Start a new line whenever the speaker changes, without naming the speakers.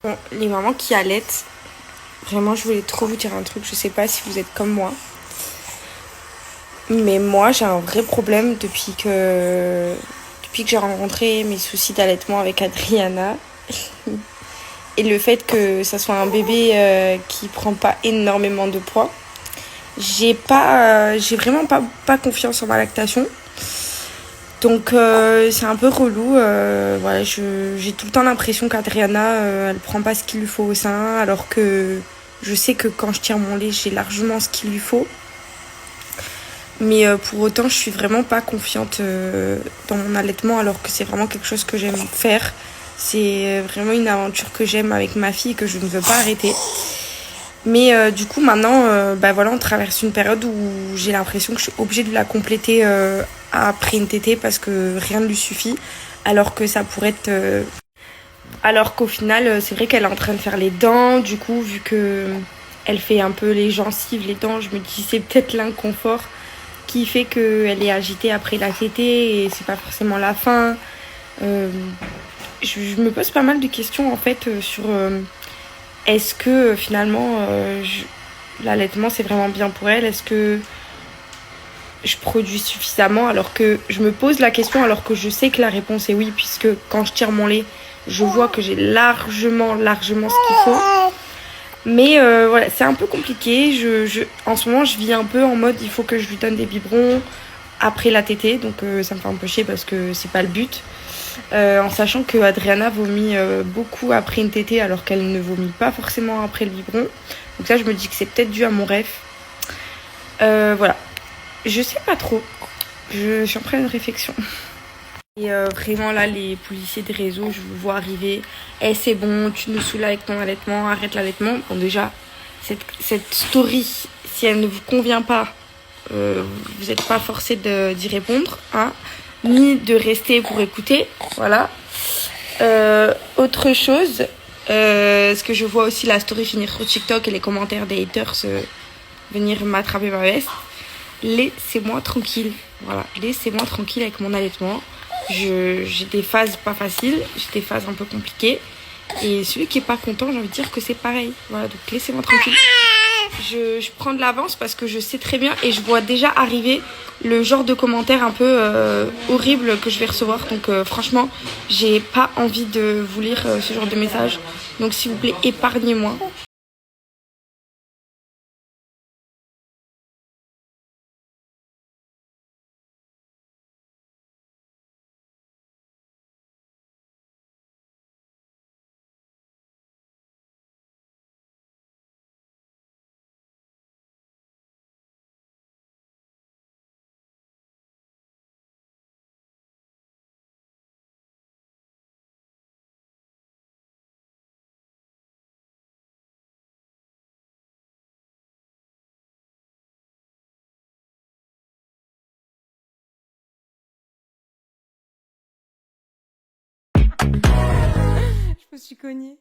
Bon, les mamans qui allaitent, vraiment, je voulais trop vous dire un truc. Je sais pas si vous êtes comme moi. Mais moi, j'ai un vrai problème depuis que j'ai rencontré mes soucis d'allaitement avec Adriana. Et le fait que ça soit un bébé qui prend pas énormément de poids. J'ai vraiment pas confiance en ma lactation. Donc c'est un peu relou. Voilà, j'ai tout le temps l'impression qu'Adriana, elle prend pas ce qu'il lui faut au sein, alors que je sais que quand je tire mon lait, j'ai largement ce qu'il lui faut. Mais pour autant, je suis vraiment pas confiante dans mon allaitement, alors que c'est vraiment quelque chose que j'aime faire. C'est vraiment une aventure que j'aime avec ma fille et que je ne veux pas arrêter. Mais du coup, maintenant, bah voilà, on traverse une période où j'ai l'impression que je suis obligée de la compléter après une tétée parce que rien ne lui suffit. Alors que ça pourrait être. Alors qu'au final, c'est vrai qu'elle est en train de faire les dents. Du coup, vu que elle fait un peu les gencives, les dents, je me dis c'est peut-être l'inconfort qui fait qu'elle est agitée après la tétée et c'est pas forcément la fin. Euh, je me pose pas mal de questions en fait sur est-ce que finalement l'allaitement c'est vraiment bien pour elle? Est-ce que je produis suffisamment? Alors que je me pose la question alors que je sais que la réponse est oui, puisque quand je tire mon lait, je vois que j'ai largement ce qu'il faut. Mais voilà, c'est un peu compliqué. En ce moment, je vis un peu en mode il faut que je lui donne des biberons après la tétée. Donc ça me fait un peu chier parce que c'est pas le but. En sachant que Adriana vomit beaucoup après une tétée alors qu'elle ne vomit pas forcément après le biberon. Donc ça, je me dis que c'est peut-être dû à mon rêve. Voilà. Je sais pas trop. Je suis en pleine réflexion. Et vraiment là, les policiers des réseaux, je vous vois arriver. Eh, c'est bon, tu nous saoules avec ton allaitement, arrête l'allaitement. Bon, déjà, cette story, si elle ne vous convient pas, vous n'êtes pas forcé d'y répondre, hein, ni de rester pour écouter. Voilà. Autre chose, ce que je vois aussi la story finir sur TikTok et les commentaires des haters venir m'attraper ma veste. Laissez-moi tranquille. Voilà, laissez-moi tranquille avec mon allaitement. J'ai des phases pas faciles, j'ai des phases un peu compliquées. Et celui qui est pas content, j'ai envie de dire que c'est pareil. Voilà, donc laissez-moi tranquille. Je prends de l'avance parce que je sais très bien et je vois déjà arriver le genre de commentaires un peu horrible que je vais recevoir. Donc franchement, j'ai pas envie de vous lire ce genre de message. Donc s'il vous plaît, épargnez-moi.
Je me suis cognée.